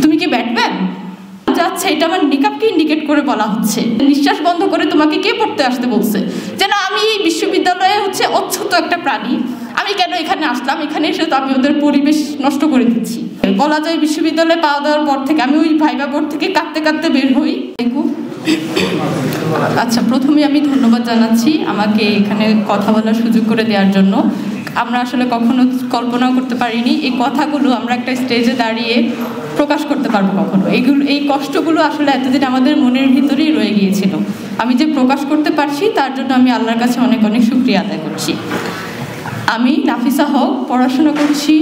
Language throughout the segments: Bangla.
তুমি কি ব্যাটম্যান? যাচ্ছে এটা আমার নিকাবকে ইন্ডিকেট করে বলা হচ্ছে। নিঃশ্বাস বন্ধ করে তোমাকে কে পড়তে আসতে বলছে? যেন আমি এই বিশ্ববিদ্যালয়ে হচ্ছে অচ্ছুত একটা প্রাণী, আমি কেন এখানে আসলাম, এখানে এসে তো আমি ওদের পরিবেশ নষ্ট করে দিচ্ছি। বলা যায় বিশ্ববিদ্যালয়ে পাওয়া দেওয়ার পর থেকে আমি ওই ভাইবা বোর্ড থেকে কাঁদতে কাঁদতে বের হই। আচ্ছা, প্রথমে আমি ধন্যবাদ জানাচ্ছি আমাকে এখানে কথা বলার সুযোগ করে দেওয়ার জন্য। আমরা আসলে কখনো কল্পনাও করতে পারিনি এই কথাগুলো আমরা একটা স্টেজে দাঁড়িয়ে প্রকাশ করতে পারবো কখনো। এই কষ্টগুলো আসলে এতদিন আমাদের মনের ভিতরেই রয়ে গিয়েছিল। আমি যে প্রকাশ করতে পারছি তার জন্য আমি আল্লাহর কাছে অনেক অনেক শুকরিয়া আদায় করছি। আমি নাফিসা হক, পড়াশোনা করছি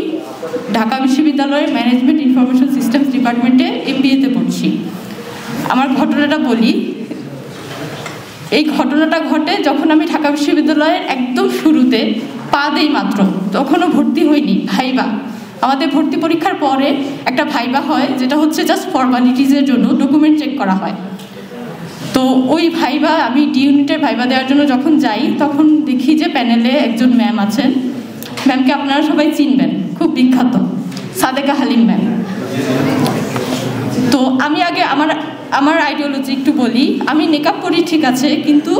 ঢাকা বিশ্ববিদ্যালয়ের ম্যানেজমেন্ট ইনফরমেশন সিস্টেমস ডিপার্টমেন্টে MBA-তে পড়ছি। আমার ঘটনাটা বলি। এই ঘটনাটা ঘটে যখন আমি ঢাকা বিশ্ববিদ্যালয়ের একদম শুরুতে পা দেই মাত্র, তখনও ভর্তি হইনি। ভাইবা, আমাদের ভর্তি পরীক্ষার পরে একটা ভাইবা হয়, যেটা হচ্ছে জাস্ট ফর্মালিটিজের জন্য, ডকুমেন্ট চেক করা হয়। তো ওই ভাইবা, আমি ডি ইউনিটের ভাইবা দেওয়ার জন্য যখন যাই তখন দেখি যে প্যানেলে একজন ম্যাম আছেন। ম্যামকে আপনারা সবাই চিনবেন, খুব বিখ্যাত, সাদেকা হালিম ম্যাম। তো আমি আগে আমার আইডিওলজি একটু বলি। আমি নেকাব পরি ঠিক আছে, কিন্তু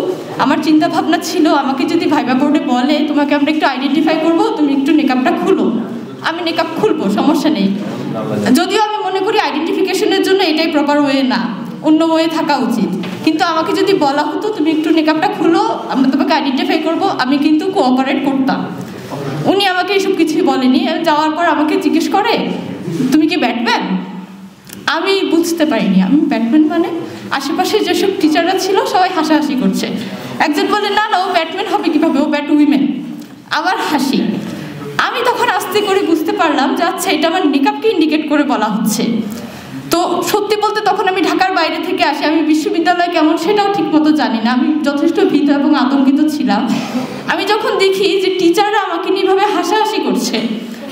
আমার চিন্তা ভাবনা ছিল আমাকে যদি ভাইবা বোর্ডে বলে তোমাকে আমরা একটু আইডেন্টিফাই করবো, তুমি একটু নেকাবটা খুলো, আমি নেকাব খুলবো, সমস্যা নেই। যদিও আমি মনে করি আইডেন্টিফিকেশনের জন্য এটাই প্রপার ওয়ে না, অন্য ওয়ে থাকা উচিত। কিন্তু আমাকে যদি বলা হতো তুমি একটু নেকাবটা খুলো, আমরা তোমাকে আইডেন্টিফাই করবো, আমি কিন্তু কোঅপারেট করতাম। উনি আমাকে এসব কিছুই বলেনি। যাওয়ার পর আমাকে জিজ্ঞেস করে তুমি কি ব্যাটম্যান? আমি বুঝতে পারিনি আমি ব্যাটম্যান মানে। আশেপাশে যেসব টিচাররা ছিল সবাই হাসাহাসি করছে। একজন বলে না না, ও ব্যাটম্যান হবে কীভাবে, ও ব্যাট উইমেন। আবার হাসি। আমি তখন আস্তে করে বুঝতে পারলাম যে আচ্ছা, এটা আমার নিকাবকে ইন্ডিকেট করে বলা হচ্ছে। তো সত্যি বলতে তখন আমি ঢাকার বাইরে থেকে আসি, আমি বিশ্ববিদ্যালয় কেমন সেটাও ঠিকমতো জানি না, আমি যথেষ্ট ভীত এবং আতঙ্কিত ছিলাম। আমি যখন দেখি যে টিচাররা আমাকে নিয়ে এভাবে হাসাহাসি করছে,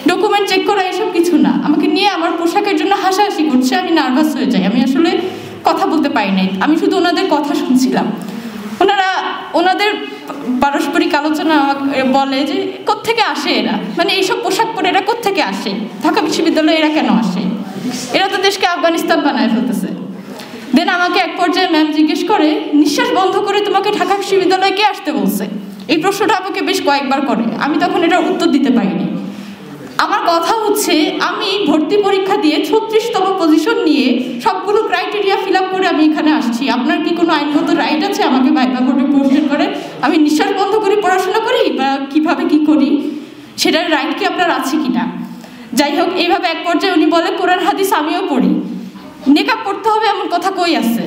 ডকুমেন্ট চেক করা এসব কিছু না, আমাকে নিয়ে আমার পোশাকের জন্য হাসাহাসি করছে, আমি নার্ভাস হয়ে যাই। আমি আসলে কথা বলতে পারি নাই, আমি শুধু ওনাদের কথা শুনছিলাম। ওনাদের পারস্পরিক আলোচনা বলে যে কোত্থেকে আসে এরা, মানে এইসব পোশাক পরে এরা কোত্থেকে আসে, ঢাকা বিশ্ববিদ্যালয়ে এরা কেন আসে, এরা তো দেশকে আফগানিস্তান বানায় ফেলতেছে। দেন আমাকে এক পর্যায়ে ম্যাম জিজ্ঞেস করে নিঃশ্বাস বন্ধ করে তোমাকে ঢাকা বিশ্ববিদ্যালয়ে কে আসতে বলছে? এই প্রশ্নটা আমাকে বেশ কয়েকবার করে। আমি তখন এটার উত্তর দিতে পারিনি। আমার কথা হচ্ছে আমি ভর্তি পরীক্ষা দিয়ে 36তম পজিশন নিয়ে সবগুলো ক্রাইটেরিয়া ফিল আপ করে আমি এখানে আসছি। আপনার কি কোনো আইনগত রাইট আছে আমাকে ভাইবা বোর্ডে কোশ্চেন করে আমি নিঃশ্বাস বন্ধ করে পড়াশোনা করি বা কীভাবে কী করি, সেটার রাইট কি আপনার আছে কি না? যাই হোক, এইভাবে এক পর্যায়ে উনি বলে কোরআন হাদিস আমিও পড়ি, নেকাব পড়তে হবে এমন কথা কই আছে,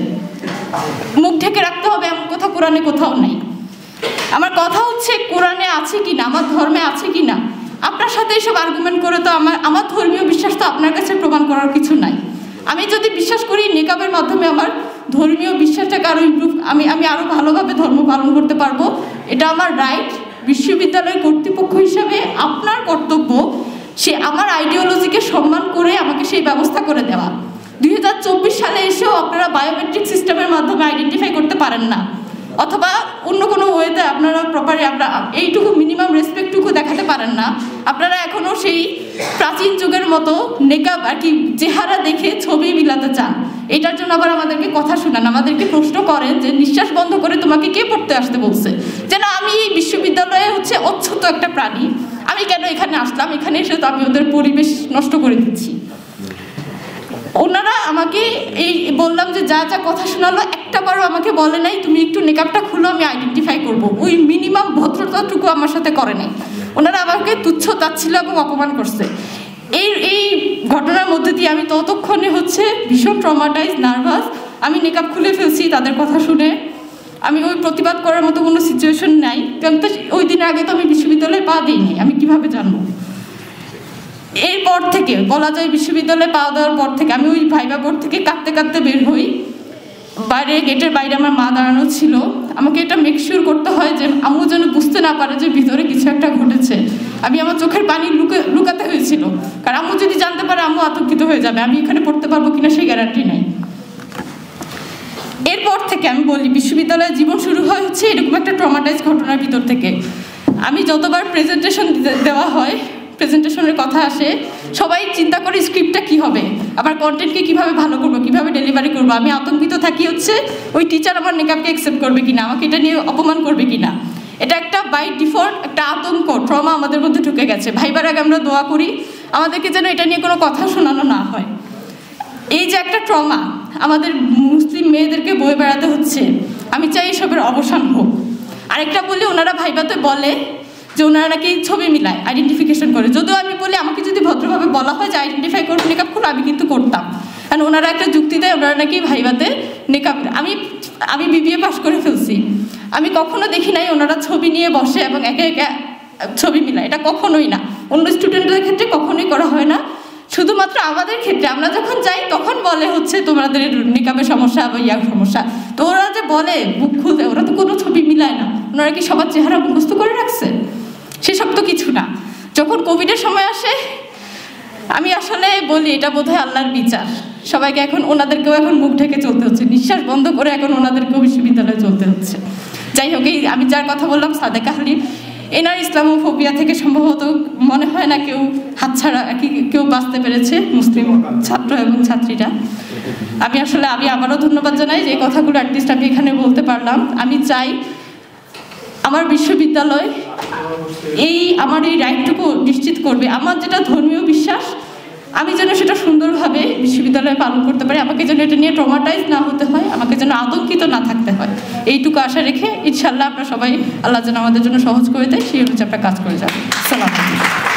মুখ ঢেকে রাখতে হবে এমন কথা কোরআনে কোথাও নাই। আমার কথা হচ্ছে কোরআনে আছে কি না, আমার ধর্মে আছে কি না। আপনার সাথে এইসব আর্গুমেন্ট করে তো আমার ধর্মীয় বিশ্বাস তো আপনার কাছে প্রমাণ করার কিছু নাই। আমি যদি বিশ্বাস করি নেকাবের মাধ্যমে আমার ধর্মীয় বিশ্বাসটাকে আরও ইমপ্রুভ, আমি আরও ভালোভাবে ধর্ম পালন করতে পারবো, এটা আমার রাইট। বিশ্ববিদ্যালয় কর্তৃপক্ষ হিসাবে আপনার কর্তব্য সে আমার আইডিওলজিকে সম্মান করে আমাকে সেই ব্যবস্থা করে দেওয়া। 2024 সালে এসেও আপনারা বায়োমেট্রিক সিস্টেমের মাধ্যমে আইডেন্টিফাই করতে পারেন না, অথবা অন্য কোনো ওয়েতে আপনারা প্রপারলি এইটুকু মিনিমাম রেসপেক্টটুকু দেখাতে পারেন না। আপনারা এখনও সেই প্রাচীন যুগের মতো নেকাব আর কি চেহারা দেখে ছবি মিলাতে চান। এটার জন্য আবার আমাদেরকে কথা শোনান, আমাদেরকে প্রশ্ন করেন যে নিঃশ্বাস বন্ধ করে তোমাকে কে পড়তে আসতে বলছে? যেন আমি এই বিশ্ববিদ্যালয়ে হচ্ছে অচ্ছুত একটা প্রাণী, আমি কেন এখানে আসলাম, এখানে এসে তো আমি ওদের পরিবেশ নষ্ট করে দিচ্ছি। ওনারা আমাকে এই বললাম যে যা যা কথা শোনালো একটাবারও আমাকে বলে নাই তুমি একটু নেকাবটা খুলো আমি আইডেন্টিফাই করব, ওই মিনিমাম ভদ্রতাটুকু আমার সাথে করে নাই। ওনারা আমাকে তুচ্ছ তাচ্ছিল্য এবং অপমান করছে। এই ঘটনার মধ্যে দিয়ে আমি ততক্ষণে হচ্ছে ভীষণ ট্রমাটাইজ, নার্ভাস। আমি নেকাব খুলে ফেলছি তাদের কথা শুনে। আমি ওই প্রতিবাদ করার মতো কোনো সিচুয়েশন নাই, কারণ তো ওই দিন আগে তো আমি বিশ্ববিদ্যালয়ে পা দিইনি, আমি কিভাবে জানবো। এরপর থেকে বলা যায় বিশ্ববিদ্যালয়ে পাওয়া দেওয়ার পর থেকে আমি ওই ভাইবা বোর্ড থেকে কাঁদতে কাঁদতে বের হই। বাইরে গেটের বাইরে আমার মা দাঁড়ানো ছিল। আমাকে এটা মেকশিওর করতে হয় যে আম্মু যেন বুঝতে না পারে যে ভিতরে কিছু একটা ঘটেছে। আমি আমার চোখের পানি লুকাতে হয়েছিল, কারণ আম্মু যদি জানতে পারে আম্মু আতঙ্কিত হয়ে যাবে, আমি এখানে পড়তে পারবো কিনা সেই গ্যারান্টি নেই। এরপর থেকে আমি বলি বিশ্ববিদ্যালয়ের জীবন শুরু হয় হচ্ছে এরকম একটা ট্রমাটাইজ ঘটনার ভিতর থেকে। আমি যতবার প্রেজেন্টেশন দেওয়া হয় প্রেজেন্টেশনের কথা আসে, সবাই চিন্তা করে স্ক্রিপ্টটা কী হবে, আবার কন্টেন্টকে কীভাবে ভালো করবো, কীভাবে ডেলিভারি করবো। আমি আতঙ্কিত থাকি হচ্ছে ওই টিচার আমার নেকাবকে অ্যাকসেপ্ট করবে কিনা, আমাকে এটা নিয়ে অপমান করবে কিনা। এটা একটা বাই ডিফল্ট একটা আতঙ্ক, ট্রমা আমাদের মধ্যে ঢুকে গেছে। ভাইবার আগে আমরা দোয়া করি আমাদেরকে যেন এটা নিয়ে কোনো কথা শোনানো না হয়। এই যে একটা ট্রমা আমাদের মুসলিম মেয়েদেরকে বয়ে বেড়াতে হচ্ছে, আমি চাই এসবের অবসান হোক। আরেকটা বলি, ওনারা ভাইবাতে বলে যে ওনারা নাকি ছবি মিলায়, আইডেন্টিফিকেশন করে। যদিও আমি বলি আমাকে যদি ভদ্রভাবে বলা হয় যে আইডেন্টিফাই করবো নেকাব খুলো, আমি কিন্তু করতাম। কারণ ওনারা একটা যুক্তি দেয় ওনারা নাকি ভাইবাতে নেকাব। আমি বিবিএ পাস করে ফেলছি, আমি কখনো দেখি নাই ওনারা ছবি নিয়ে বসে এবং একে একে ছবি মিলায়। এটা কখনোই না, অন্য স্টুডেন্টদের ক্ষেত্রে কখনোই করা হয় না। শুধুমাত্র আমাদের ক্ষেত্রে আমরা যখন যাই তখন বলে হচ্ছে তোমাদের নেকাবের সমস্যা বা ইয়ার সমস্যা। তো ওরা যে বলে বুক খুলতে, ওরা তো কোনো ছবি মিলায় না। ওনারা কি সবার চেহারা মুখস্থ করে রাখছে? সেসব তো কিছু না। যখন কোভিডের সময় আসে, আমি আসলে বলি এটা বোধহয় আল্লাহর বিচার। সবাইকে এখন ওনাদেরকেও এখন মুখ ঢেকে চলতে হচ্ছে, নিঃশ্বাস বন্ধ করে এখন ওনাদেরকেও বিশ্ববিদ্যালয়ে চলতে হচ্ছে। যাই হোক, এই আমি যার কথা বললাম সাদেকা হালিম, এনার ইসলামোফোবিয়া থেকে সম্ভবত মনে হয় না কেউ হাতছাড়া আর কি কেউ বাঁচতে পেরেছে, মুসলিম ছাত্র এবং ছাত্রীরা। আমি আবারও ধন্যবাদ জানাই যে কথাগুলো অ্যাটলিস্ট আমি এখানে বলতে পারলাম। আমি চাই আমার বিশ্ববিদ্যালয় আমার এই রাইটটুকু নিশ্চিত করবে। আমার যেটা ধর্মীয় বিশ্বাস আমি যেন সেটা সুন্দরভাবে বিশ্ববিদ্যালয়ে পালন করতে পারি, আমাকে যেন এটা নিয়ে ট্রমাটাইজ না হতে হয়, আমাকে যেন আতঙ্কিত না থাকতে হয়। এইটুকু আশা রেখে ইনশাল্লাহ আমরা সবাই, আল্লাহ যেন আমাদের জন্য সহজ করে দেয় সেই অনুযায়ী আমরা কাজ করে যাবো। আসসালামু আলাইকুম।